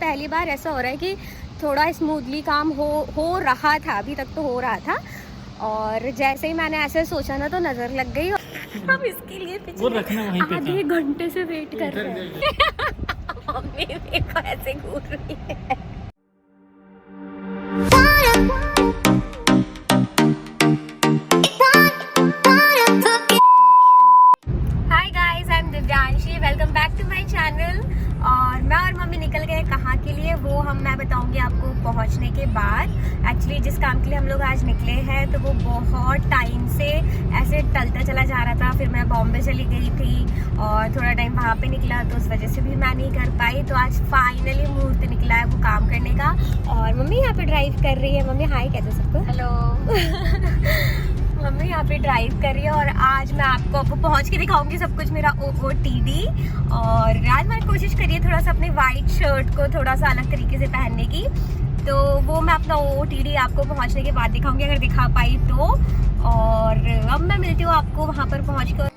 पहली बार ऐसा हो रहा है कि थोड़ा स्मूथली काम हो रहा था, अभी तक तो हो रहा था, और जैसे ही मैंने ऐसे सोचा ना तो नज़र लग गई। हम इसके लिए पिछले आधे घंटे से वेट कर रहे हैं। मम्मी देखो ऐसे घूर रही है। Hi guys, I am Divyanshi, welcome back to my channel. और मैं और मम्मी निकल गए कहाँ के लिए वो मैं बताऊंगी आपको पहुँचने के बाद। एक्चुअली जिस काम के लिए हम लोग आज निकले हैं तो वो बहुत टाइम से ऐसे टलता चला जा रहा था। फिर मैं बॉम्बे चली गई थी और थोड़ा टाइम वहाँ पे निकला तो उस वजह से भी मैं नहीं कर पाई। तो आज फाइनली मुहूर्त निकला है वो काम करने का। और मम्मी यहाँ पे ड्राइव कर रही है। मम्मी हाय कहते सबको। हेलो। मम्मी यहाँ पे ड्राइव कर रही है और आज मैं आपको पहुँच के दिखाऊंगी सब कुछ मेरा OOTD। और आज मैंने कोशिश करी है थोड़ा सा अपने वाइट शर्ट को थोड़ा सा अलग तरीके से पहनने की, तो वो मैं अपना OOTD आपको पहुँचने के बाद दिखाऊंगी अगर दिखा पाई तो। और अब मैं मिलती हूँ आपको वहाँ पर पहुँच कर।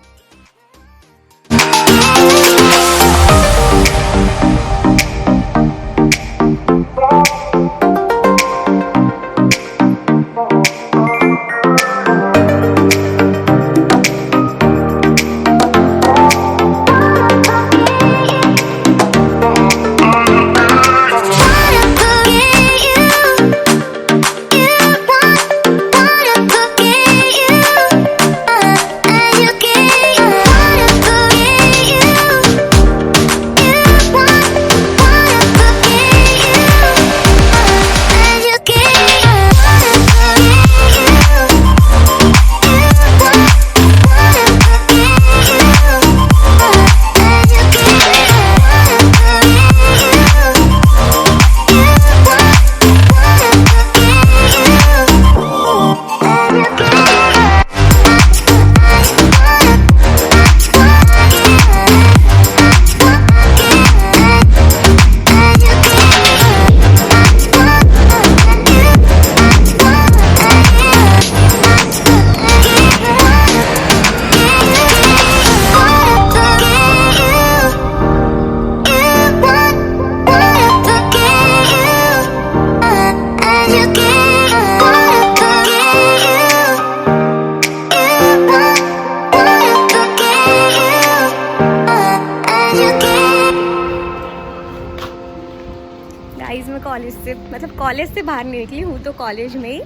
मैं कॉलेज से बाहर नहीं निकली हूँ तो कॉलेज में ही।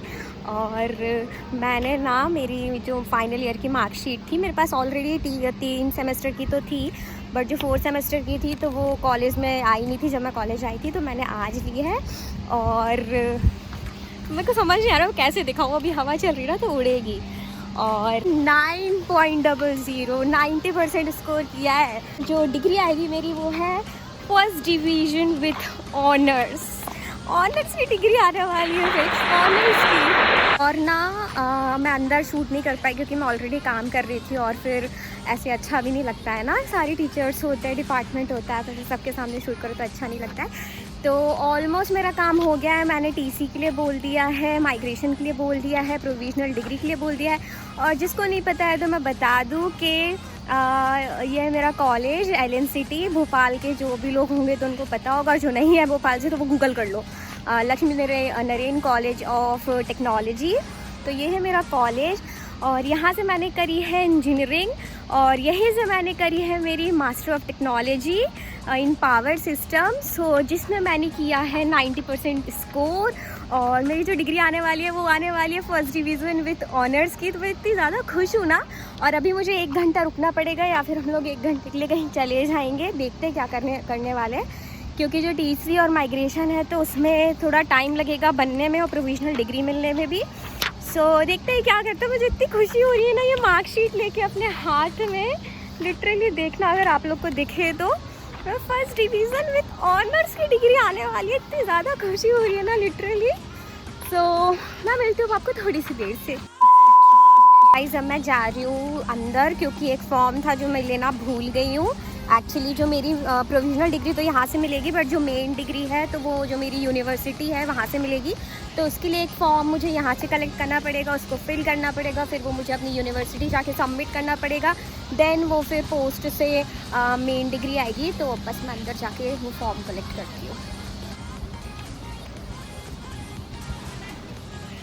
और मैंने ना मेरी जो फाइनल ईयर की मार्कशीट थी मेरे पास ऑलरेडी 3 सेमेस्टर की तो थी, बट जो 4 सेमेस्टर की थी तो वो कॉलेज में आई नहीं थी जब मैं कॉलेज आई थी, तो मैंने आज ली है। और मेरे को समझ नहीं आ रहा हूँ कैसे दिखाऊँ, अभी हवा चल रही ना तो उड़ेगी। और 9.00 90% स्कोर किया है। जो डिग्री आएगी मेरी वो है फर्स्ट डिवीज़न विथ ऑनर्स की डिग्री आने वाली है फिर ऑनर्स की। और ना मैं अंदर शूट नहीं कर पाई क्योंकि मैं ऑलरेडी काम कर रही थी और फिर ऐसे अच्छा भी नहीं लगता है ना, सारी टीचर्स होते हैं, डिपार्टमेंट होता है, तो फिर सबके सामने शूट करो तो अच्छा नहीं लगता है। तो ऑलमोस्ट मेरा काम हो गया है। मैंने TC के लिए बोल दिया है, माइग्रेशन के लिए बोल दिया है, प्रोविजनल डिग्री के लिए बोल दिया है। और जिसको नहीं पता है तो मैं बता दूँ कि ये है मेरा कॉलेज LNCT भोपाल के जो भी लोग होंगे तो उनको पता होगा, जो नहीं है भोपाल से तो वो गूगल कर लो, Lakshmi Narayan college of technology. तो ये है मेरा कॉलेज और यहाँ से मैंने करी है इंजीनियरिंग और यहीं से मैंने करी है मेरी master of technology in power system. So जिसमें मैंने किया है 90% स्कोर और मेरी जो डिग्री आने वाली है वो आने वाली है फर्स्ट डिवीज़न विथ ऑनर्स की। तो मैं इतनी ज़्यादा खुश हूँ ना। और अभी मुझे 1 घंटा रुकना पड़ेगा या फिर हम लोग 1 घंटे के लिए कहीं चले जाएंगे, देखते हैं क्या करने वाले हैं, क्योंकि जो TC और माइग्रेशन है तो उसमें थोड़ा टाइम लगेगा बनने में और प्रोविजनल डिग्री मिलने में भी। सो देखते हैं क्या करते हैं। मुझे इतनी खुशी हो रही है ना ये मार्कशीट लेके अपने हाथ में, लिटरली देखना अगर आप लोग को दिखे तो फर्स्ट डिवीज़न विथ ऑनर्स की डिग्री आने वाली है। इतनी ज़्यादा खुशी हो रही है ना लिटरली। सो मैं मिलती हूँ आपको थोड़ी सी देर से। गाइस अब मैं जा रही हूँ अंदर क्योंकि एक फॉर्म था जो मैं लेना भूल गई हूँ। एक्चुअली जो मेरी प्रोविजनल डिग्री तो यहाँ से मिलेगी, बट जो मेन डिग्री है तो वो जो मेरी यूनिवर्सिटी है वहाँ से मिलेगी। तो उसके लिए एक फॉर्म मुझे यहाँ से कलेक्ट करना पड़ेगा, उसको फिल करना पड़ेगा, फिर वो मुझे अपनी यूनिवर्सिटी जाके सबमिट करना पड़ेगा। देन वो फिर पोस्ट से मेन डिग्री आएगी। तो बस मैं अंदर जाके वो फॉर्म कलेक्ट करती हूँ।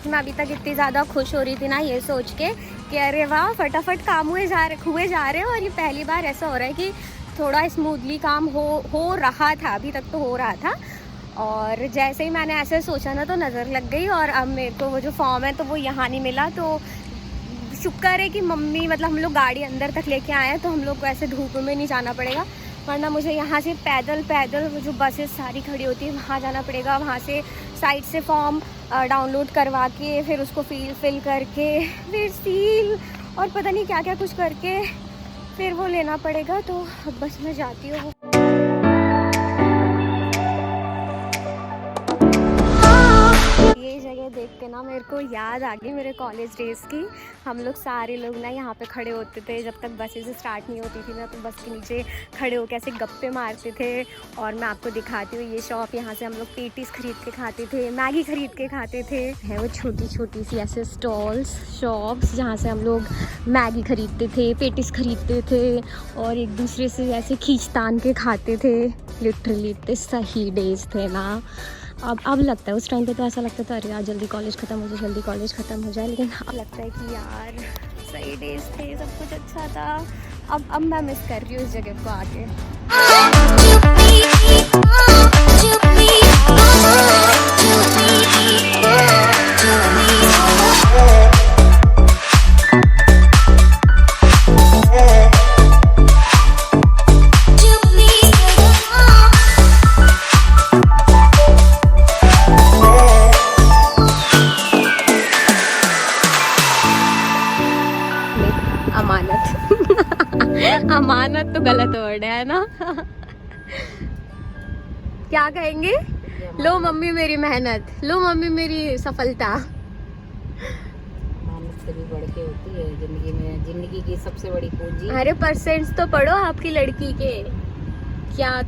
मैं अभी तक इतनी ज़्यादा खुश हो रही थी ना ये सोच के कि अरे वाह फटाफट काम हुए जा रहे हैं, और ये पहली बार ऐसा हो रहा है कि थोड़ा स्मूथली काम हो रहा था, अभी तक तो हो रहा था। और जैसे ही मैंने ऐसे सोचा ना तो नज़र लग गई, और अब मेरे को वो जो फॉर्म है तो वो यहाँ नहीं मिला। तो शुक्र है कि मम्मी मतलब हम लोग गाड़ी अंदर तक लेके आए हैं, तो हम लोग को ऐसे धूप में नहीं जाना पड़ेगा, वरना मुझे यहाँ से पैदल वो जो बसेस सारी खड़ी होती है वहाँ जाना पड़ेगा, वहाँ से साइट से फॉर्म डाउनलोड करवा के फिर उसको फिल करके फिर सील और पता नहीं क्या क्या कुछ करके फिर वो लेना पड़ेगा। तो अब बस मैं जाती हूँ। ये जगह देख के ना मेरे को याद आ गई मेरे कॉलेज डेज़ की। हम लोग सारे लोग ना यहाँ पे खड़े होते थे जब तक बसेस स्टार्ट नहीं होती थी ना, तो बस के नीचे खड़े होकर ऐसे गप्पे मारते थे। और मैं आपको दिखाती हूँ ये शॉप, यहाँ से हम लोग पेटीज खरीद के खाते थे, मैगी खरीद के खाते थे। है वो छोटी छोटी सी ऐसे स्टॉल्स शॉप्स जहाँ से हम लोग मैगी खरीदते थे, पेटीज खरीदते थे और एक दूसरे से ऐसे खींचतान के खाते थे। लिटरली इतने सही डेज थे ना। अब लगता है, उस टाइम पे तो ऐसा लगता था अरे यार जल्दी कॉलेज ख़त्म हो जाए, जल्दी कॉलेज ख़त्म हो जाए, लेकिन अब लगता है कि यार सही डेज थे, सब कुछ अच्छा था। अब मैं मिस कर रही हूँ इस जगह को आके। अमानत तो गलत वर्ड है ना। क्या कहेंगे? लो मम्मी मेरी मेहनत, लो मम्मी मेरी सफलता। मेहनत से भी बढ़ के होती है जिंदगी में, जिंदगी की सबसे बड़ी पूंजी। अरे परसेंट्स तो पढ़ो आपकी लड़की के, क्या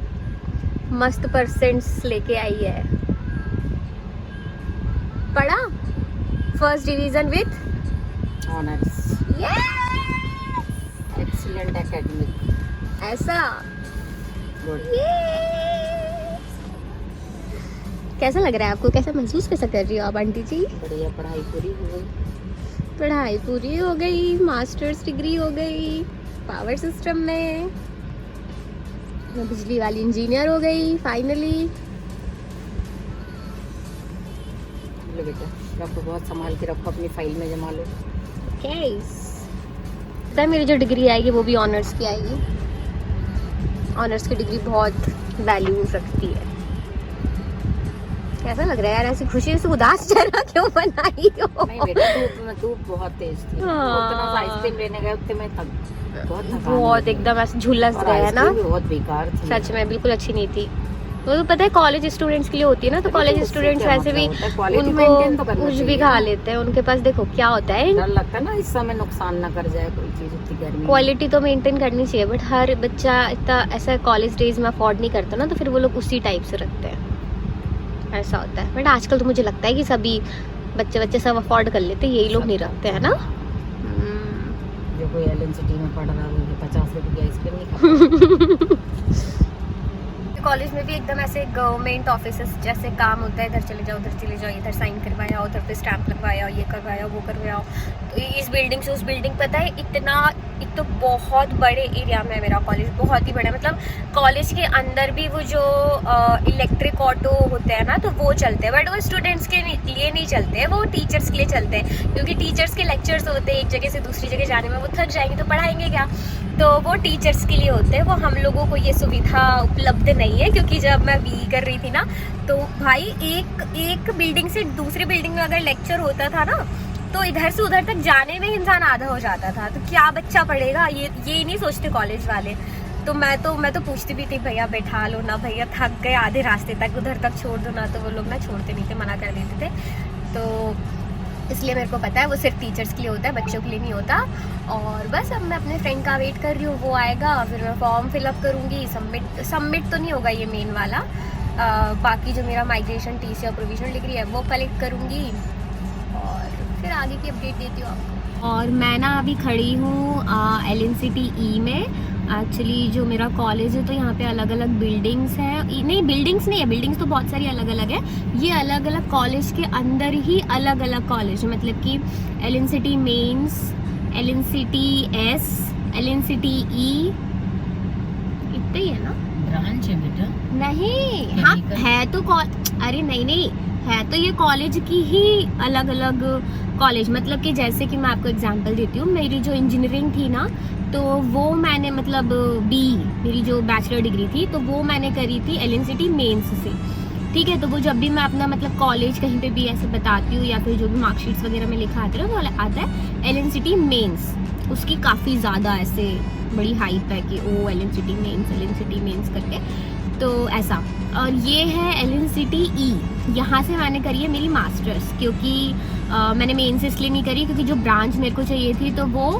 मस्त परसेंट्स लेके आई है। पढ़ा first division with honours, excellent academic. ऐसा गुड। कैसा लग रहा है आपको? कैसा महसूस कैसा कर रही हो आप आंटी जी? बढ़िया, पढ़ाई पूरी हो गई। पढ़ाई पूरी हो गई, मास्टर्स डिग्री हो गई पावर सिस्टम में, मैं बिजली वाली इंजीनियर हो गई फाइनली। लो बेटा, रखो, बहुत संभाल के रखो, अपनी फाइल में जमा लो। केस तो मेरी जो डिग्री आएगी वो भी ऑनर्स की आएगी। ऑनर्स की डिग्री बहुत वैल्यू रखती है। कैसा लग रहा है यार? ऐसी खुशी से उदास चेहरा क्यों बनाई हो? नहीं बेटा, धूप बहुत तेज थी। उतना आइसक्रीम लेने गए उतने में बहुत एकदम ऐसे झुलस गए है ना। बहुत बेकार थी सच में, बिल्कुल अच्छी नहीं थी। वो तो पता है कॉलेज स्टूडेंट्स के लिए होती है ना, तो कॉलेज स्टूडेंट्स वैसे भी उनको कुछ भी खा लेते हैं। उनके पास देखो क्या होता है, डर लगता है ना इस समय नुकसान ना कर जाए कोई चीज, इतनी गर्मी। क्वालिटी तो मेंटेन करनी चाहिए, बट हर बच्चा इतना ऐसा कॉलेज डेज में अफोर्ड नहीं करता ना, तो फिर वो लोग उसी टाइप से रखते हैं, ऐसा होता है। बट आजकल तो मुझे लगता है कि सभी बच्चे सब अफोर्ड कर लेते हैं, यही लोग नहीं रखते हैं ना। जो कोई एलन सिटी में पढ़ रहा है वो 50 रुपए की आइसक्रीम नहीं खाता। कॉलेज में भी एकदम ऐसे गवर्नमेंट ऑफिसेस जैसे काम होता है, इधर चले जाओ उधर चले जाओ, इधर साइन करवाया उधर पे स्टैंप लगवाया, ये करवाया वो करवाया, तो इस बिल्डिंग से उस बिल्डिंग। पता है इतना, एक तो बहुत बड़े एरिया में है मेरा कॉलेज, बहुत ही बड़ा। मतलब कॉलेज के अंदर भी वो जो इलेक्ट्रिक ऑटो होते हैं ना, तो वो चलते हैं, बट वो स्टूडेंट्स के लिए नहीं चलते हैं, वो टीचर्स के लिए चलते हैं, क्योंकि टीचर्स के लेक्चर्स होते हैं एक जगह से दूसरी जगह जाने में, वो थक जाएंगे तो पढ़ाएंगे क्या, तो वो टीचर्स के लिए होते हैं। वो हम लोगों को ये सुविधा उपलब्ध नहीं है, क्योंकि जब मैं बीई कर रही थी ना, तो भाई एक बिल्डिंग से दूसरी बिल्डिंग में अगर लेक्चर होता था ना, तो इधर से उधर तक जाने में इंसान आधा हो जाता था। तो क्या बच्चा पढ़ेगा, ये नहीं सोचते कॉलेज वाले। तो मैं तो पूछती भी थी, भैया बैठा लो ना, भैया थक गए आधे रास्ते तक, उधर तक छोड़ दो ना, तो वो लोग ना छोड़ते नहीं थे, मना कर देते थे। तो इसलिए मेरे को पता है वो सिर्फ टीचर्स के लिए होता है, बच्चों के लिए नहीं होता। और बस अब मैं अपने फ्रेंड का वेट कर रही हूँ, वो आएगा, फिर मैं फॉर्म फिलअप करूँगी। सबमिट तो नहीं होगा ये मेन वाला, बाकी जो मेरा माइग्रेशन टीसी और प्रोविजनल डिग्री है वो कलेक्ट करूँगी, और फिर आगे की अपडेट देती हूँ आपको। और मैं ना अभी खड़ी हूँ LNCTE में, एक्चुअली जो मेरा कॉलेज है तो यहाँ पे अलग अलग बिल्डिंग्स है, नहीं बिल्डिंग्स नहीं है, बिल्डिंग्स तो बहुत सारी अलग अलग है, ये अलग अलग कॉलेज के अंदर ही अलग अलग कॉलेज है, मतलब कि LNCT men's, LNCT S, LNCT E, इतना ही है ना? ब्रांच है बेटा। नहीं, हाँ है तो अरे नहीं है तो ये कॉलेज की ही अलग अलग कॉलेज, मतलब कि जैसे कि मैं आपको एग्जांपल देती हूँ, मेरी जो इंजीनियरिंग थी ना तो वो मैंने मतलब मेरी जो बैचलर डिग्री थी तो वो मैंने करी थी LNCT मेंस से, ठीक है। तो वो जब भी मैं अपना मतलब कॉलेज कहीं पे भी ऐसे बताती हूँ या फिर जो भी मार्कशीट्स वगैरह में लिखा आता है वो आता है LNCT मेंस, उसकी काफ़ी ज़्यादा ऐसे बड़ी हाइप है कि ओ LNCT मेंस करके, तो ऐसा। और ये है LNCT E, यहाँ से मैंने करी है मेरी मास्टर्स, क्योंकि मैंने मेंस इसलिए नहीं करी क्योंकि जो ब्रांच मेरे को चाहिए थी तो वो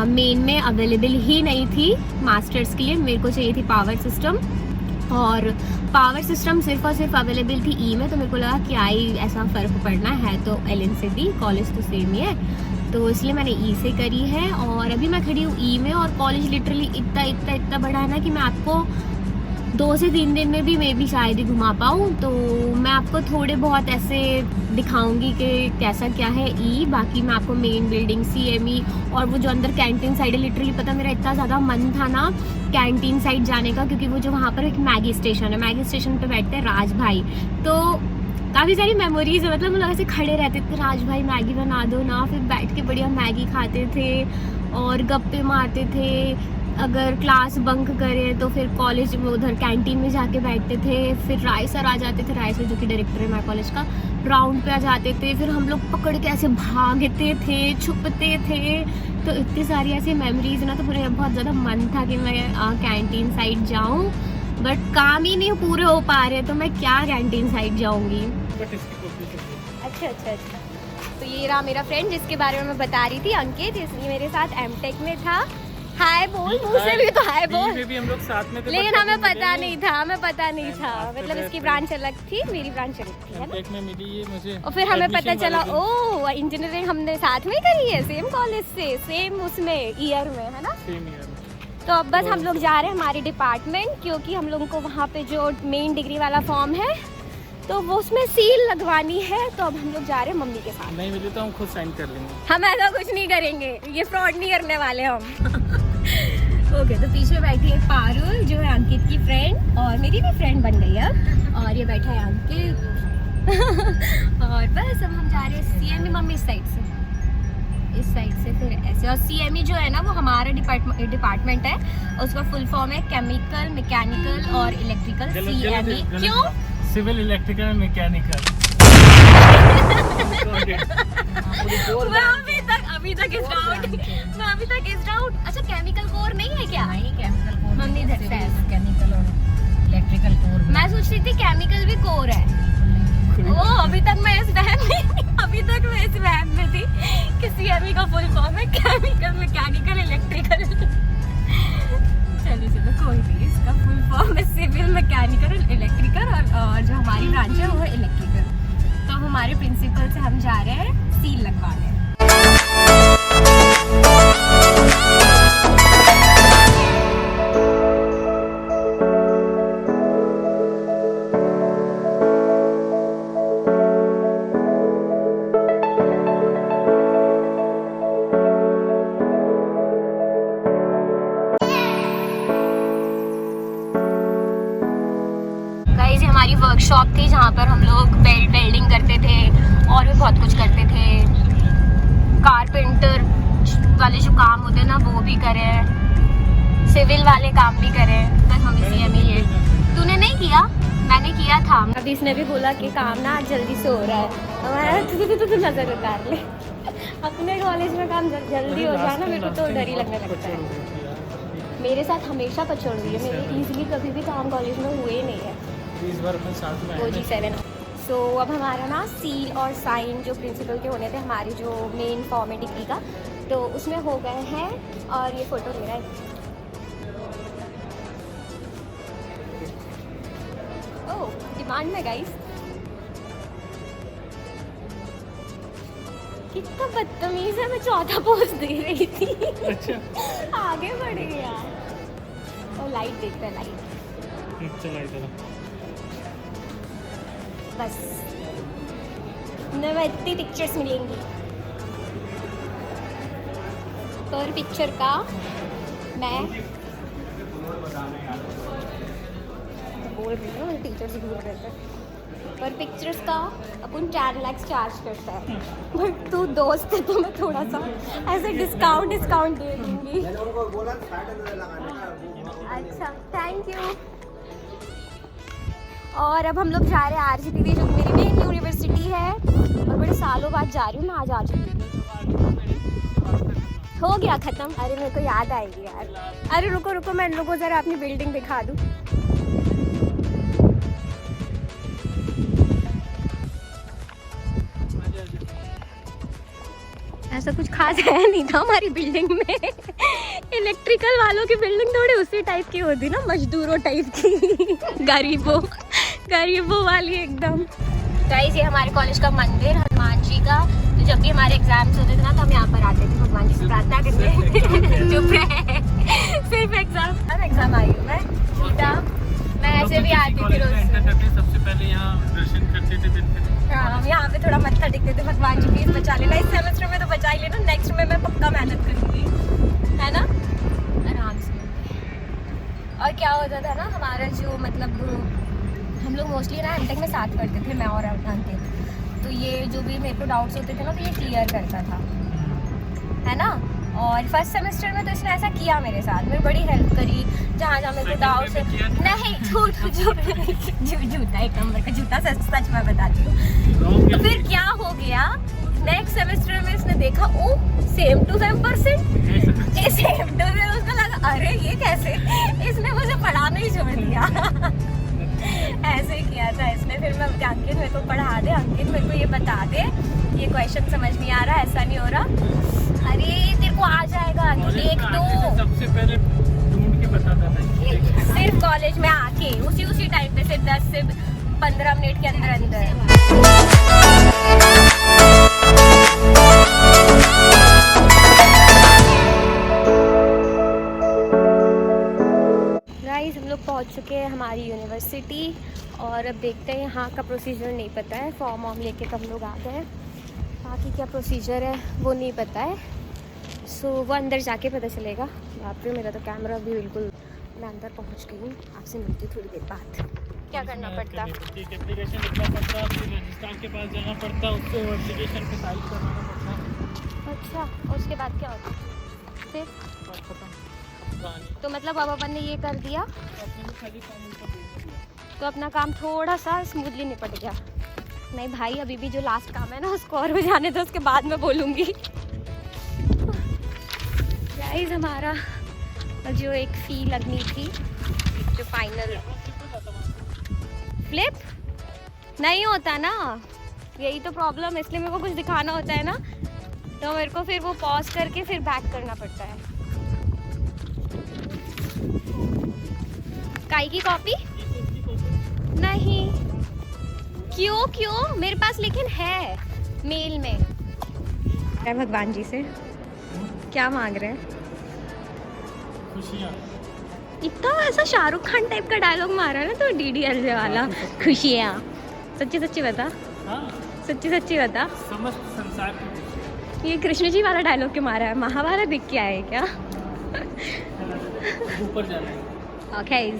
मेन में अवेलेबल ही नहीं थी मास्टर्स के लिए, मेरे को चाहिए थी पावर सिस्टम, और पावर सिस्टम सिर्फ और सिर्फ अवेलेबल थी ई में, तो मेरे को लगा क्या ही ऐसा फ़र्क पड़ना है, तो LNCT कॉलेज तो सेम ही है, तो इसलिए मैंने ई से करी है। और अभी मैं खड़ी हूँ ई में, और कॉलेज लिटरली इतना बड़ा है ना कि मैं आपको 2 से 3 दिन में भी मे भी शायद ही घुमा पाऊँ, तो मैं आपको थोड़े बहुत ऐसे दिखाऊंगी कि कैसा क्या है ई, बाकी मैं आपको मेन बिल्डिंग CME और वो जो अंदर कैंटीन साइड है, लिटरली पता मेरा इतना ज़्यादा मन था ना कैंटीन साइड जाने का, क्योंकि वो जो वहाँ पर एक मैगी स्टेशन है, मैगी स्टेशन पे बैठते हैं राज भाई, तो काफ़ी सारी मेमोरीज है, मतलब हम लोग ऐसे खड़े रहते थे, राज भाई मैगी बना दो ना, फिर बैठ के बढ़िया मैगी खाते थे और गप्पे मारते थे, अगर क्लास बंक करें तो फिर कॉलेज में उधर कैंटीन में जाके बैठते थे, फिर राय सर आ जाते थे, राय सर जो कि डायरेक्टर है मेरे कॉलेज का, राउंड पे आ जाते थे, फिर हम लोग पकड़ के ऐसे भागते थे, छुपते थे, तो इतनी सारी ऐसी मेमोरीज ना, तो पूरे बहुत ज़्यादा मन था कि मैं कैंटीन साइड जाऊँ, बट काम ही नहीं पूरे हो पा रहे, तो मैं क्या कैंटीन साइड जाऊँगी। अच्छा, तो ये रहा मेरा फ्रेंड जिसके बारे में मैं बता रही थी, अंकित, इसलिए मेरे साथ M.Tech में था। हाय बोल, मुझसे भी तो हाय बोल। भी हम लोग साथ में थे, लेकिन हमें पता नहीं था, मतलब इसकी ब्रांच अलग थी, मेरी ब्रांच अलग थी, है ना? में मिली है मुझे, और फिर हमें पता चला ओ इंजीनियरिंग हमने साथ में करी है, सेम कॉलेज से, सेम उसमें ईयर में, है ना? Same year. तो अब बस हम लोग जा रहे हैं हमारे डिपार्टमेंट, क्योंकि हम लोगों को वहाँ पे जो मेन डिग्री वाला फॉर्म है तो वो उसमें सील लगवानी है, तो अब हम लोग जा रहे हैं मम्मी के साथ। नहीं मिली तो हम खुद साइन कर लेंगे, हम ऐसा कुछ नहीं करेंगे, ये फ्रॉड नहीं करने वाले हम। ओके, तो पीछे बैठी है पारुल जो है अंकित की फ्रेंड, और मेरी भी फ्रेंड बन गई अब, और ये बैठा है अंकित। और बस अब हम जा रहे हैं CME, मम्मी इस साइड से फिर ऐसे, और CME जो है ना वो हमारा डिपार्टमेंट है, उसका फुल फॉर्म है केमिकल, मैकेनिकल और इलेक्ट्रिकल, CME। क्यों? Civil, electrical and mechanical. अभी तक इस डाउट। अच्छा, केमिकल कोर नहीं है क्या? नहीं, केमिकल कोर मम्मी इधर से है। मैकेनिकल और इलेक्ट्रिकल कोर। मैं सोच रही थी केमिकल भी कोर है। ओ, अभी तक मैं इस वहम में थी कि CME का फुल फॉर्म है केमिकल, मैकेनिकल, इलेक्ट्रिकल। चलो कोई नहीं, इसका फुल फॉर्म है सिविल, मैकेनिकल, इलेक्ट्रिकल, और जो हमारी ब्रांच है वो है इलेक्ट्रिकल। तो हमारे प्रिंसिपल से हम जा रहे हैं सील लगवाने। हमारी वर्कशॉप थी जहाँ पर हम लोग वेल्डिंग करते थे और भी बहुत कुछ करते थे, कारपेंटर वाले जो काम होते हैं ना वो भी करें, सिविल वाले काम भी करें, बस हम CME है। तूने नहीं किया? मैंने किया था। अभी इसने भी बोला कि काम ना जल्दी से हो रहा है, तो नजर उतार ले। अपने कॉलेज में काम जल्दी हो जाए ना, मेरे को तो डर ही लगने लगता है। मेरे साथ हमेशा पछड़ रही है, मेरे ईजिली कभी भी काम कॉलेज में हुए ही नहीं है। इस बार अपन साथ में OG 7। सो अब हमारा ना सील और साइन जो प्रिंसिपल के होने थे हमारी जो मेन फॉर्म है डिग्री का, तो उसमें हो गए हैं, और ये फ़ोटो ले रहा है। ओह, डिमांड में गाइस, कितना बदतमीज है, मैं चौथा पोज दे रही थी। अच्छा। आगे बढ़ गया। लाइट देखते हैं, लाइट चला इधर। बस नए इतनी पिक्चर्स मिलेंगी पर पिक्चर का मैं बोल रही हूँ टीचर से दूर रहकर पर पिक्चर्स का अपन 4 लाख चार्ज करता है बट तू दोस्त है तो मैं थोड़ा सा ऐसे डिस्काउंट दे दूँगी। अच्छा थैंक यू। और अब हम लोग जा रहे हैं RGPV जो मेरी मेन यूनिवर्सिटी है और बड़े सालों बाद जा रही हूँ मैं आज RGPV। हो गया ख़त्म। अरे मेरे को याद आएगी यार। अरे रुको मैं इन लोगों को ज़रा अपनी बिल्डिंग दिखा दूँ। ऐसा कुछ खास है नहीं था हमारी बिल्डिंग में। इलेक्ट्रिकल वालों की बिल्डिंग थोड़ी उसी टाइप की होती ना, मजदूरों टाइप की। गरीबों वाली एकदम। गाइस ये हमारे कॉलेज का मंदिर हनुमान जी का। तो जब भी हमारे एग्जाम्स होते थे ना तो हम यहाँ पर आते थे भगवान जी से प्रार्थना करने। चुप रहे, सिर्फ एग्जाम आई हूँ मैं। बेटा मैं ऐसे भी आती थी रोज। सबसे पहले यहाँ दर्शन करते थे दिन के। हाँ हम यहाँ पे थोड़ा मत्था टेकते थे, भगवान जी प्लीज बचा लेना। इस सेमेस्टर में तो बचा ही लेना, नेक्स्ट में मैं पक्का मेहनत करूँगी, है ना, आराम से। और क्या होता था ना हमारा जो मतलब हम लोग मोस्टली ना एमटेक में साथ करते थे, मैं और अंकित। तो ये जो भी मेरे को डाउट्स होते थे ना तो ये क्लियर करता था, है ना। और फर्स्ट सेमेस्टर में तो इसने ऐसा किया मेरे साथ, मेरी बड़ी हेल्प करी जहाँ जहाँ मेरे को डाउट्स नहीं। झूठा, 1 नंबर का झूठा, सच मैं बताती हूँ। तो फिर क्या हो गया नेक्स्ट सेमेस्टर में इसने देखा ओ सेम टू सेम उसको लगा अरे ये कैसे, इसने मुझे पढ़ाना ही छोड़ दिया। ऐसे ही किया था इसने। फिर मैं अंकित मेरे को पढ़ा दे, अंकित मेरे को ये बता दे, ये क्वेश्चन समझ नहीं आ रहा, ऐसा नहीं हो रहा। अरे तेरे को आ जाएगा तो देख दो। सबसे पहले ढूंढ के बताता था सिर्फ कॉलेज में आके उसी टाइम पे सिर्फ 10 से 15 मिनट के अंदर। गाइस हम लोग पहुंच चुके हैं हमारी यूनिवर्सिटी और अब देखते हैं। यहाँ का प्रोसीजर नहीं पता है, फॉर्म लेके कब लोग आ गए, बाकी क्या प्रोसीजर है वो नहीं पता है। सो वो अंदर जाके पता चलेगा। बाप रे मेरा तो कैमरा भी बिल्कुल, मैं अंदर पहुँच गई हूँ, आपसे मिलती हूँ थोड़ी देर बाद। क्या करना पड़ता है? एप्लीकेशन लिखना पड़ता है, फिर रजिस्ट्रार के पास जाना पड़ता है, उसको एप्लीकेशन पे साइन करवाना पड़ता है। अच्छा उसके बाद क्या होता है फिर? तो मतलब अब अपन ने ये कर दिया तो अपना काम थोड़ा सा स्मूथली निपट गया। नहीं भाई अभी भी जो लास्ट काम है ना उसको और हो जाने दो, उसके बाद मैं बोलूँगी। गाइस हमारा जो एक फ़ी लगनी थी, जो फाइनल फ्लिप नहीं होता ना, यही तो प्रॉब्लम है। इसलिए मेरे को कुछ दिखाना होता है ना तो मेरे को फिर वो पॉज करके फिर बैक करना पड़ता है। काई की कॉपी नहीं, क्यों मेरे पास लेकिन है मेल में। क्या भगवान जी से क्या मांग रहे हैं? खुशियाँ। इतना ऐसा शाहरुख खान टाइप का डायलॉग मारा ना तो DDLJ वाला, खुशियाँ। सच्ची बता, सच्ची बता। समस्त संसार की ये कृष्ण जी वाला डायलॉग क्यों मारा है? महाभारत दिख के आए क्या? ऊपर जाना है। ओके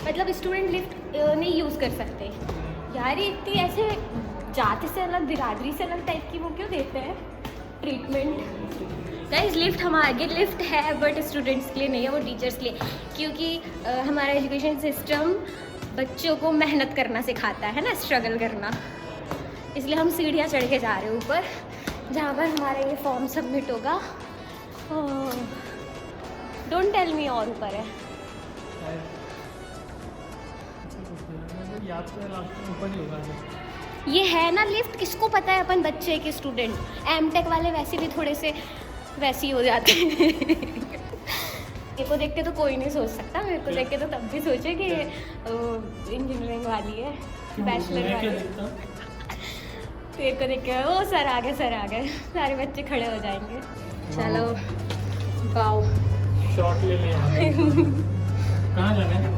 मतलब स्टूडेंट लिफ्ट नहीं यूज़ कर सकते यार। ये इतनी ऐसे जाति से अलग, बिरादरी से अलग टाइप की वो क्यों देते हैं ट्रीटमेंट? गाइस लिफ्ट हमारे लिफ्ट है बट स्टूडेंट्स के लिए नहीं है, वो टीचर्स के लिए। क्योंकि हमारा एजुकेशन सिस्टम बच्चों को मेहनत करना सिखाता है ना, स्ट्रगल करना। इसलिए हम सीढ़ियाँ चढ़ के जा रहे हैं ऊपर, जहाँ पर हमारा ये फॉर्म सबमिट होगा। डोंट टेल मी और ऊपर है। ये है ना लिफ्ट, किसको पता है? अपन बच्चे के स्टूडेंट, एमटेक वाले वैसे भी थोड़े से वैसे ही हो जाते हैं। मेरे को देख के तो कोई नहीं सोच सकता, मेरे को देख के तो तब भी सोचे कि इंजीनियरिंग वाली है, बैचलर वाली है। तेरे को देख के ओ सर आ गए सारे बच्चे खड़े हो जाएंगे। चलो वाओ शॉट ले लिया। कहाँ जाना है?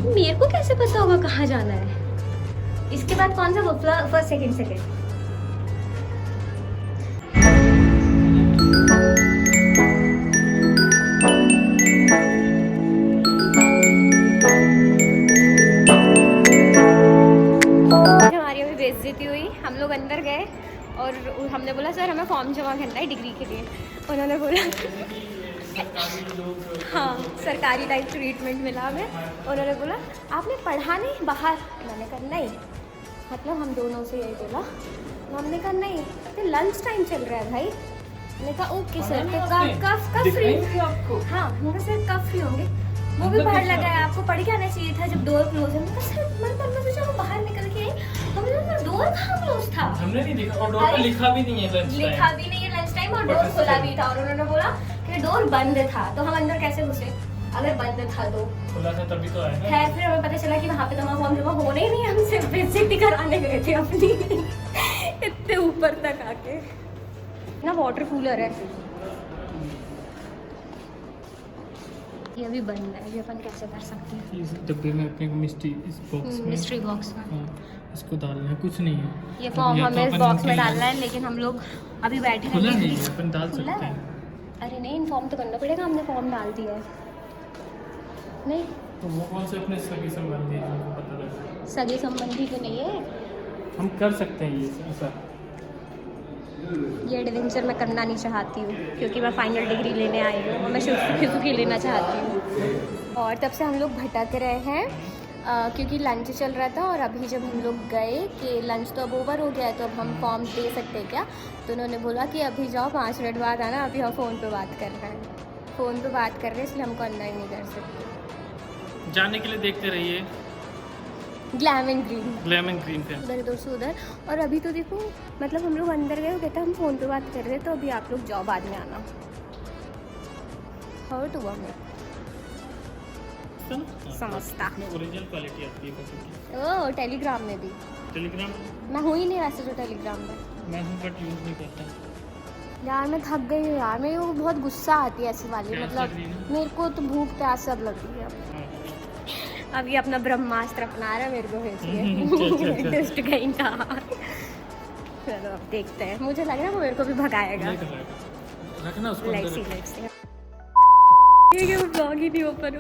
मेरे को कैसे पता होगा कहाँ जाना है? इसके बाद कौन सा फर्स्ट सेकंड हमारी अभी बेइज्जती हुई। हम लोग अंदर गए और हमने बोला सर हमें फॉर्म जमा करना है डिग्री के लिए। उन्होंने बोला हाँ सरकारी टाइप ट्रीटमेंट मिला हमें। उन्होंने बोला आपने पढ़ा नहीं बाहर? मैंने कहा नहीं, मतलब हम दोनों से यही बोला। हमने कहा नहीं, तो लंच टाइम चल रहा है भाई। मैंने कहा ओके सर, तो कब फ्री? हाँ मैंने कहा सर कब फ्री होंगे? वो भी बाहर लगा है, आपको पढ़ के आना चाहिए था जब डोर क्लोज है। मैंने कहा सर मैं सोचा वो बाहर निकल के आई, हमने कहा डोर कहाँ क्लोज था? हमने नहीं देखा और डोर पर लिखा भी नहीं है लंच टाइम। लिखा भी नहीं है लंच टाइम और डोर खुला भी था। और उन्होंने बोला कि डोर बंद था, तो हम अंदर कैसे घुसे? अगर बंद था तो खुला था तभी तो आया ना। है। फिर हमें पता चला कि वहाँ पे तो हमारा फॉर्म जमा होना ही नहीं, हम सिर्फ बेइज्जती कराने गए थे अपनी इतने ऊपर तक आके ना। वाटर कूलर है ये अभी बंद है, ये अपन कैसे कर सकते हैं? इस डब्बे में अपने को मिस्ट्री इस बॉक्स में मिस्ट्री बॉक्स में हाँ, इसको डालना है, कुछ नहीं है। ये फॉर्म या तो हमें इस अपन बॉक्स में इनके- डालना है, लेकिन हम लोग अभी बैठे खुला हैं। है ये, अपन डाल खुला सकते है? हैं। अरे नहीं, इन्फॉर्म तो करना पड़ेगा, हमने फॉर्म डाल दिया है। नहीं तो वो कौन से अपने सगे संबंधी हैं, उनको पता लगे। सगे संबंधी तो नहीं है। हम कर सकते हैं ये ऐसा। ये एडवेंचर मैं करना नहीं चाहती हूँ क्योंकि मैं फाइनल डिग्री लेने आई हूँ और मैं सुखी लेना चाहती हूँ। और तब से हम लोग भटक रहे हैं क्योंकि लंच चल रहा था। और अभी जब हम लोग गए कि लंच तो अब ओवर हो गया है तो अब हम फॉर्म दे सकते हैं क्या, तो उन्होंने बोला कि अभी जाओ 5 मिनट बाद आना, अभी हम फ़ोन पे बात कर रहे हैं। फ़ोन पे बात कर रहे हैं इसलिए हमको अंदर नहीं कर सकते। जाने के लिए देखते रहिए ग्लैम एंड ग्रीन पे। उधर इधर से उधर। और अभी तो देखो, मतलब हम लोग अंदर गए, वो कहता हम फ़ोन पे बात कर रहे हैं, तो अभी आप लोग जाओ बाद में आना। हर्ट हुआ मैं समझता। ओरिजिनल क्वालिटी आती है फोटो की। ओ टेलीग्राम में भी टेलीग्राम मैं हूँ ही नहीं वैसे जो टेलीग्राम में। मैं हूँ बट यूज़ नहीं करता। यार मैं थक गई हूँ यार, मेरे को बहुत गुस्सा आती है ऐसी वाली। प्यास मतलब लग रही है ना? मेरे को तो भूख प्यास सब लग रही है। हाँ। अब ये अपना ब्रह्मास्त्र अपना रहा है मेरे को अच्छा। टेस्ट कहीं का। चलो अब देखते हैं, मुझे लग रहा है वो मेरे को भी भगाएगा। नहीं कर रहा है। रखना उसको लेट्स अंदर। See let's see. ये ब्लॉग ही नहीं ओपन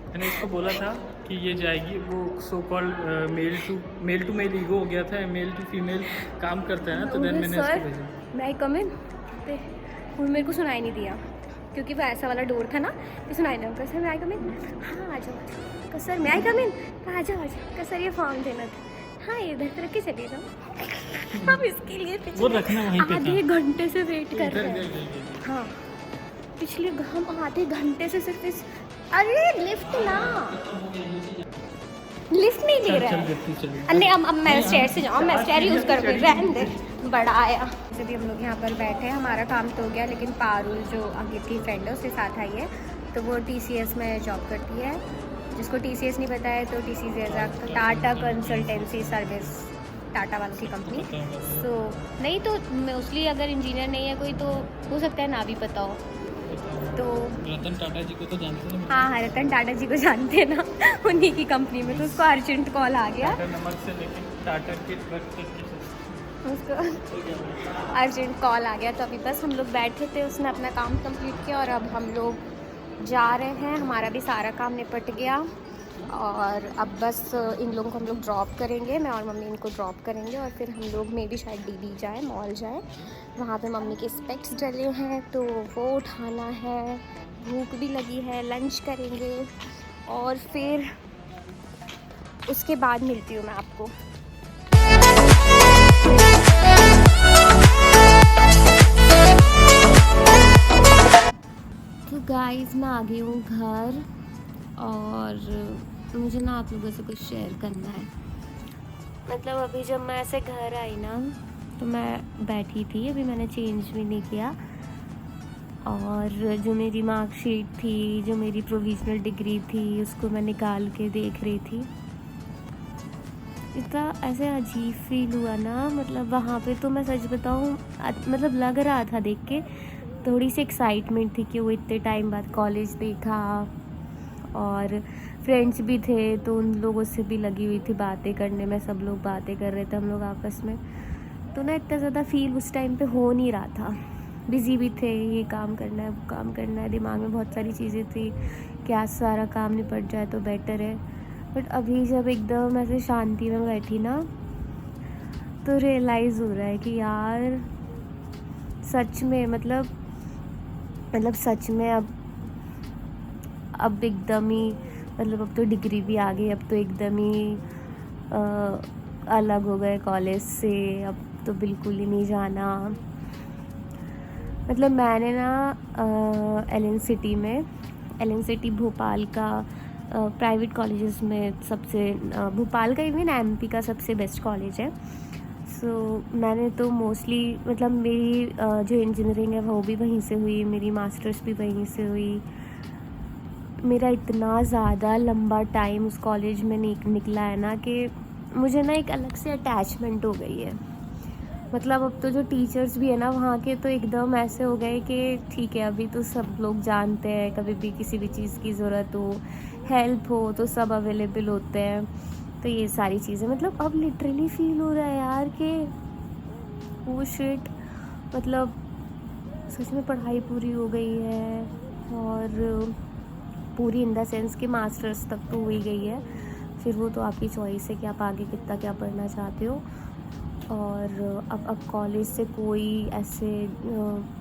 मैंने उसको बोला था कि ये जाएगी, वो so called male to male ego हो गया था, मेल टू फीमेल काम करता है ना, तो देन मैंने उसको भेजा। मैं कम इन मेरे को सुनाई नहीं दिया क्योंकि वो ऐसा वाला डोर था ना, तो सुनाई नहीं दिया। सर मैं आई कम इन, हाँ आ जाओ। सर मैं आई कम इन, आ जाओ। सर ये फॉर्म देना था, हाँ ये इधर रख के चलिए जाओ। हम इसके लिए वो रखना वहीं पे था। आधे घंटे से वेट कर रहे हैं। इधर हाँ पिछले हम आधे घंटे से सिर्फ इस, अरे लिफ्ट ना, लिफ्ट नहीं ले रहा है। नहीं अब मैं स्टेयर से जाऊँ, मैं स्टेयर यूज़ कर रही रहने दे, बड़ा आया। जब हम लोग यहाँ पर बैठे हैं, हमारा काम तो हो गया, लेकिन पारुल जो आगे की फ्रेंड है उसके साथ आई है, तो वो TCS में जॉब करती है। जिसको TCS नहीं पता है तो TCS as a Tata consultancy service, Tata वालों की कंपनी। सो नहीं तो मोस्टली अगर इंजीनियर नहीं है कोई तो हो सकता है ना भी पता हो। तो रतन टाटा जी को तो जानते हैं। हाँ रतन टाटा जी को जानते हैं ना, उन्हीं की कंपनी में। तो उसको अर्जेंट कॉल आ गया, टाटा नमक से लेके टाटा के ट्रक तक उसको अर्जेंट कॉल आ गया। तो अभी बस हम लोग बैठे थे, उसने अपना काम कंप्लीट किया और अब हम लोग जा रहे हैं। हमारा भी सारा काम निपट गया और अब बस इन लोगों को हम लोग ड्रॉप करेंगे, मैं और मम्मी इनको ड्रॉप करेंगे और फिर हम लोग में भी शायद DB जाए, मॉल जाए। वहाँ पे मम्मी के स्पेक्स डले हैं तो वो उठाना है, भूख भी लगी है, लंच करेंगे और फिर उसके बाद मिलती हूँ मैं आपको। तो गाइस मैं आ गई हूँ घर और मुझे ना आप लोगों से कुछ शेयर करना है। मतलब अभी जब मैं ऐसे घर आई ना तो मैं बैठी थी, अभी मैंने चेंज भी नहीं किया और जो मेरी मार्कशीट थी, जो मेरी प्रोविजनल डिग्री थी, उसको मैं निकाल के देख रही थी। इतना ऐसे अजीब फील हुआ ना, मतलब वहाँ पे तो मैं सच बताऊँ मतलब लग रहा था देख के, थोड़ी सी एक्साइटमेंट थी कि वो इतने टाइम बाद कॉलेज देखा और फ्रेंड्स भी थे तो उन लोगों से भी लगी हुई थी बातें करने में, सब लोग बातें कर रहे थे हम लोग आपस में। तो ना इतना ज़्यादा फील उस टाइम पे हो नहीं रहा था। बिज़ी भी थे, ये काम करना है वो काम करना है, दिमाग में बहुत सारी चीज़ें थी कि आज सारा काम निपट जाए तो बेटर है। बट अभी जब एकदम ऐसे शांति में बैठी ना तो रियलाइज़ हो रहा है कि यार सच में मतलब सच में अब एकदम ही मतलब अब तो डिग्री भी आ गई, अब तो एकदम ही अलग हो गए कॉलेज से, अब तो बिल्कुल ही नहीं जाना। मतलब मैंने ना एलन सिटी भोपाल का प्राइवेट कॉलेजेस में सबसे भोपाल का इवन एमपी का सबसे बेस्ट कॉलेज है। सो मैंने तो मोस्टली मतलब मेरी जो इंजीनियरिंग है वो भी वहीं से हुई, मेरी मास्टर्स भी वहीं से हुई। मेरा इतना ज़्यादा लंबा टाइम उस कॉलेज में निकला है ना कि मुझे ना एक अलग से अटैचमेंट हो गई है। मतलब अब तो जो टीचर्स भी है ना वहाँ के तो एकदम ऐसे हो गए कि ठीक है अभी तो सब लोग जानते हैं, कभी भी किसी भी चीज़ की ज़रूरत हो, हेल्प हो तो सब अवेलेबल होते हैं। तो ये सारी चीज़ें मतलब अब लिटरली फील हो रहा है यार कि वो शिट, मतलब सच में पढ़ाई पूरी हो गई है, और पूरी इन द सेंस कि मास्टर्स तक तो हो ही गई है। फिर वो तो आपकी चॉइस है कि आप आगे कितना क्या पढ़ना चाहते हो। और अब कॉलेज से कोई ऐसे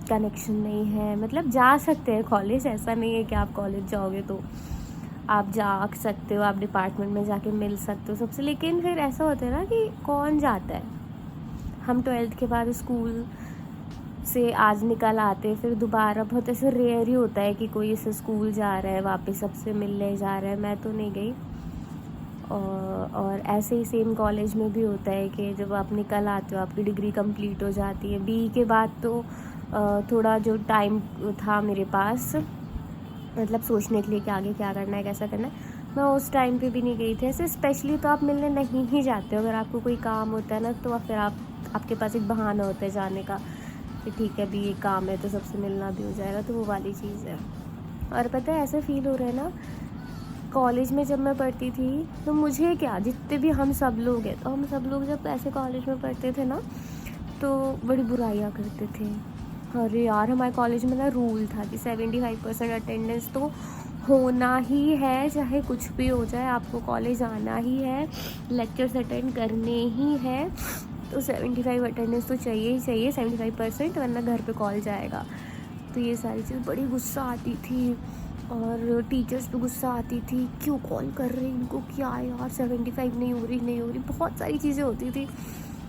कनेक्शन नहीं है। मतलब जा सकते हैं कॉलेज, ऐसा नहीं है कि आप कॉलेज जाओगे तो आप जा सकते हो, आप डिपार्टमेंट में जाके मिल सकते हो सबसे, लेकिन फिर ऐसा होता है ना कि कौन जाता है। हम 12th के बाद स्कूल से आज निकल आते, फिर दोबारा बहुत ऐसे रेयर ही होता है कि कोई ऐसे स्कूल जा रहा है वापस सबसे मिलने जा रहा है। मैं तो नहीं गई। और ऐसे ही सेम कॉलेज में भी होता है कि जब आप निकल आते हो आपकी डिग्री कंप्लीट हो जाती है। बी के बाद तो थोड़ा जो टाइम था मेरे पास मतलब सोचने के लिए कि आगे क्या करना है कैसा करना है, मैं उस टाइम पे भी नहीं गई थी। ऐसे स्पेशली तो आप मिलने नहीं ही जाते हो, अगर आपको कोई काम होता है ना तो फिर आपके पास एक बहाना होता है जाने का कि ठीक है अभी ये काम है तो सबसे मिलना भी हो जाएगा, तो वो वाली चीज़ है। और पता है ऐसा फील हो रहा है ना, कॉलेज में जब मैं पढ़ती थी तो मुझे क्या, जितने भी हम सब लोग हैं, तो हम सब लोग जब ऐसे कॉलेज में पढ़ते थे ना तो बड़ी बुराइयाँ करते थे। अरे यार हमारे कॉलेज में ना रूल था कि 75% अटेंडेंस तो होना ही है, चाहे कुछ भी हो जाए आपको कॉलेज आना ही है, लेक्चर्स अटेंड करने ही है, तो 75 अटेंडेंस तो चाहिए ही चाहिए, 75%, वरना घर पे कॉल जाएगा। तो ये सारी चीज़ बड़ी गुस्सा आती थी, और टीचर्स पे गुस्सा आती थी, क्यों कॉल कर रहे हैं इनको, क्या यार 75 नहीं हो रही, बहुत सारी चीज़ें होती थी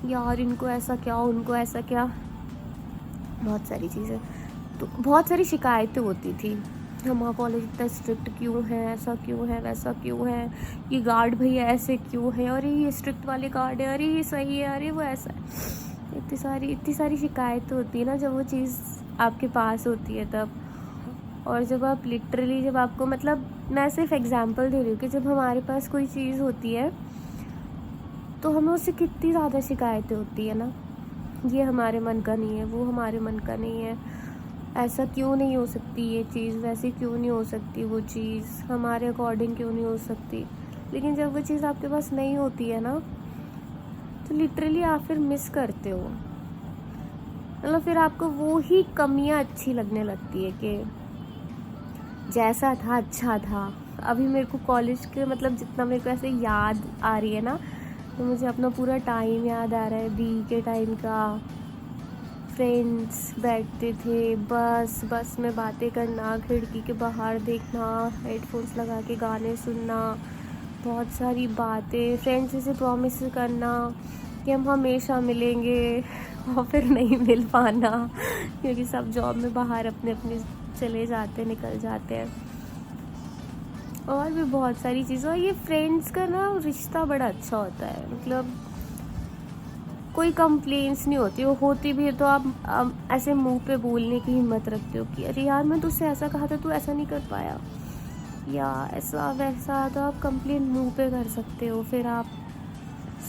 यार, इनको ऐसा क्या उनको ऐसा क्या, बहुत सारी चीज़ें। तो बहुत सारी शिकायतें होती थी, हमारा कॉलेज इतना स्ट्रिक्ट क्यों है, ऐसा क्यों है, वैसा क्यों है, ये गार्ड भैया ऐसे क्यों है, अरे ये स्ट्रिक्ट वाले गार्ड है, अरे ये सही है, अरे वो ऐसा है। इतनी सारी शिकायतें होती है ना जब वो चीज़ आपके पास होती है तब। और जब आप लिटरली जब आपको मतलब मैं सिर्फ एग्जांपल दे रही हूँ कि जब हमारे पास कोई चीज़ होती है तो हमें उससे कितनी ज़्यादा शिकायतें होती है ना, ये हमारे मन का नहीं है, वो हमारे मन का नहीं है, ऐसा क्यों नहीं हो सकती ये चीज़, वैसे क्यों नहीं हो सकती वो चीज़, हमारे अकॉर्डिंग क्यों नहीं हो सकती। लेकिन जब वो चीज़ आपके पास नहीं होती है ना तो लिटरली आप फिर मिस करते हो, मतलब फिर आपको वो ही कमियां अच्छी लगने लगती है कि जैसा था अच्छा था। अभी मेरे को कॉलेज के मतलब जितना मेरे को ऐसे याद आ रही है ना, तो मुझे अपना पूरा टाइम याद आ रहा है, बी के टाइम का। फ्रेंड्स बैठते थे बस में बातें करना, खिड़की के बाहर देखना, हेडफोन्स लगा के गाने सुनना, बहुत सारी बातें, फ्रेंड्स से प्रॉमिस करना कि हम हमेशा मिलेंगे और फिर नहीं मिल पाना क्योंकि सब जॉब में बाहर अपने अपने चले जाते निकल जाते हैं, और भी बहुत सारी चीज़ें। और ये फ्रेंड्स का ना रिश्ता बड़ा अच्छा होता है, मतलब कोई कंप्लेंट्स नहीं होती, वो होती भी है तो आप ऐसे मुंह पे बोलने की हिम्मत रखते हो कि अरे यार मैं तुझसे ऐसा कहा था तू ऐसा नहीं कर पाया, या ऐसा वैसा, तो आप कंप्लेंट मुंह पे कर सकते हो, फिर आप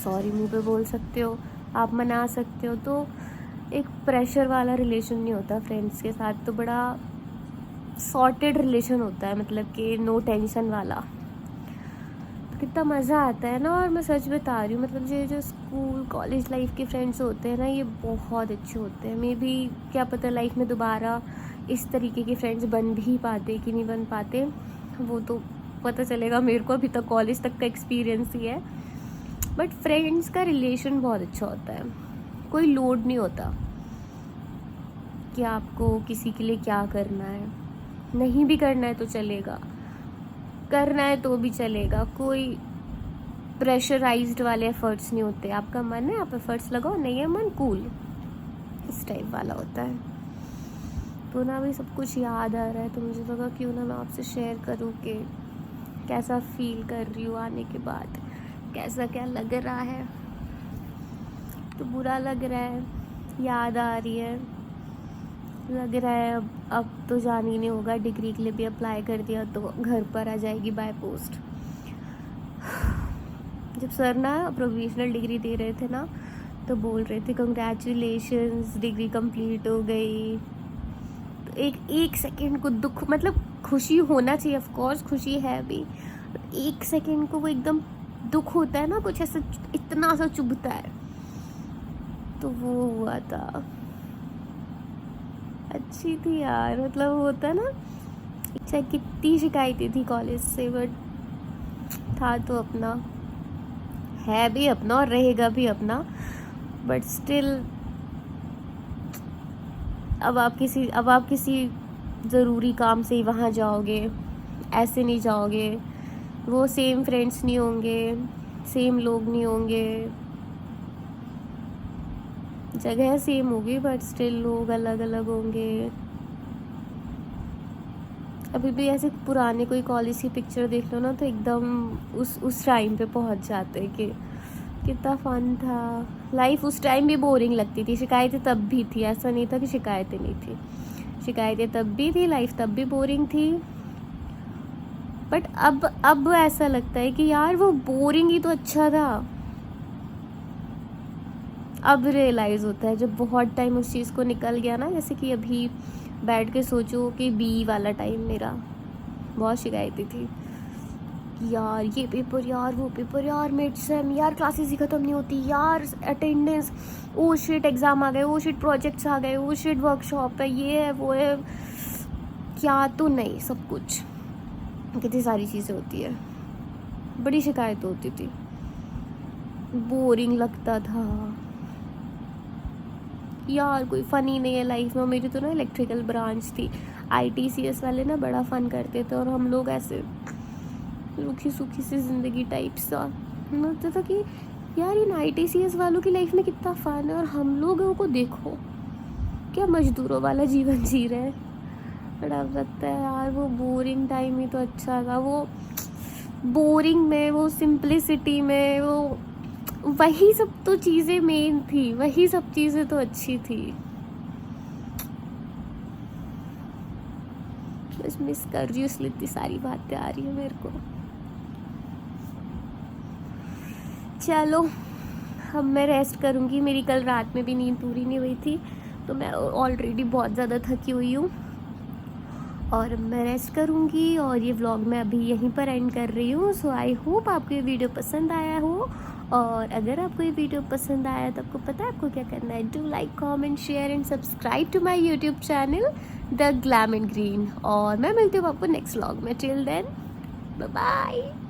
सॉरी मुंह पे बोल सकते हो, आप मना सकते हो। तो एक प्रेशर वाला रिलेशन नहीं होता फ्रेंड्स के साथ, तो बड़ा सॉर्टेड रिलेशन होता है, मतलब कि नो टेंशन वाला, तो कितना मज़ा आता है ना। और मैं सच बता रही हूँ, मतलब ये जो स्कूल कॉलेज लाइफ के फ्रेंड्स होते हैं ना, ये बहुत अच्छे होते हैं। मे बी क्या पता लाइफ में दोबारा इस तरीके के फ्रेंड्स बन भी पाते कि नहीं बन पाते, वो तो पता चलेगा मेरे को। अभी तक कॉलेज तक का एक्सपीरियंस ही है, बट फ्रेंड्स का रिलेशन बहुत अच्छा होता है। कोई लोड नहीं होता कि आपको किसी के लिए क्या करना है, नहीं भी करना है तो चलेगा, करना है तो भी चलेगा। कोई प्रेशराइज्ड वाले एफर्ट्स नहीं होते। आपका मन है आप एफर्ट्स लगाओ, नहीं है मन कूल, इस टाइप वाला होता है। तो ना अभी सब कुछ याद आ रहा है, तो मुझे लगा क्यों ना मैं आपसे शेयर करूँ कि कैसा फील कर रही हूँ आने के बाद, कैसा क्या लग रहा है। तो बुरा लग रहा है, याद आ रही है, लग रहा है अब तो जान ही नहीं होगा। डिग्री के लिए भी अप्लाई कर दिया तो घर पर आ जाएगी बाय पोस्ट। जब सर ना प्रोविजनल डिग्री दे रहे थे ना, तो बोल रहे थे कंग्रेचुलेशंस, डिग्री कंप्लीट हो गई। तो एक सेकंड को दुख, मतलब खुशी होना चाहिए, ऑफ कोर्स खुशी है भी, एक सेकंड को वो एकदम दुख होता है ना, कुछ ऐसा इतना सा चुभता है। तो वो हुआ था। अच्छी थी यार, मतलब होता ना, चाहे कितनी शिकायतें थी कॉलेज से, बट था तो अपना, है भी अपना और रहेगा भी अपना। बट स्टिल अब आप किसी ज़रूरी काम से ही वहाँ जाओगे, ऐसे नहीं जाओगे। वो सेम फ्रेंड्स नहीं होंगे, सेम लोग नहीं होंगे, जगह सेम होगी बट स्टिल लोग अलग अलग होंगे। अभी भी ऐसे पुराने कोई कॉलेज की पिक्चर देख लो ना, तो एकदम उस टाइम पे पहुंच जाते हैं कि कितना फन था लाइफ। उस टाइम भी बोरिंग लगती थी, शिकायतें तब भी थी, ऐसा नहीं था कि शिकायतें नहीं थी, शिकायतें तब भी थी, लाइफ तब भी बोरिंग थी। बट अब ऐसा लगता है कि यार वो बोरिंग ही तो अच्छा था। अब रियलाइज़ होता है जब बहुत टाइम उस चीज़ को निकल गया ना, जैसे कि अभी बैठ के सोचो कि बी वाला टाइम मेरा, बहुत शिकायतें थी यार, ये पेपर यार, वो पेपर यार, मिड सेम यार, क्लासेस ही ख़त्म नहीं होती यार, अटेंडेंस, ओ शिट एग्ज़ाम आ गए, ओ शिट प्रोजेक्ट्स आ गए, ओ शिट वर्कशॉप है, ये है वो है, क्या तो नहीं, सब कुछ, कितनी सारी चीज़ें होती है। बड़ी शिकायत होती थी, बोरिंग लगता था यार, कोई फ़नी नहीं है लाइफ में। मेरी तो ना इलेक्ट्रिकल ब्रांच थी, ITCS वाले ना बड़ा फ़न करते थे, और हम लोग ऐसे रूखी सूखी सी ज़िंदगी टाइप सा लगता था कि यार इन ITCS वालों की लाइफ में कितना फ़न है, और हम लोगों को देखो क्या मज़दूरों वाला जीवन जी रहे हैं। बड़ा लगता है यार वो बोरिंग टाइम ही तो अच्छा था। वो बोरिंग में, वो सिंप्लिसिटी में, वो वही सब तो चीज़ें मेन थी, वही सब चीज़ें तो अच्छी थी। बस मिस कर रही हूँ, इसलिए इतनी सारी बातें आ रही है मेरे को। चलो अब मैं रेस्ट करूँगी, मेरी कल रात में भी नींद पूरी नहीं हुई थी, तो मैं ऑलरेडी बहुत ज़्यादा थकी हुई हूँ, और मैं रेस्ट करूँगी। और ये व्लॉग मैं अभी यहीं पर एंड कर रही हूँ। सो आई होप आपको ये वीडियो पसंद आया हो, और अगर आपको ये वीडियो पसंद आया तो आपको पता है आपको क्या करना है, do like, comment, share and subscribe to my YouTube channel the glam and green. और मैं मिलती हूँ आपको नेक्स्ट व्लॉग में। Till then bye bye.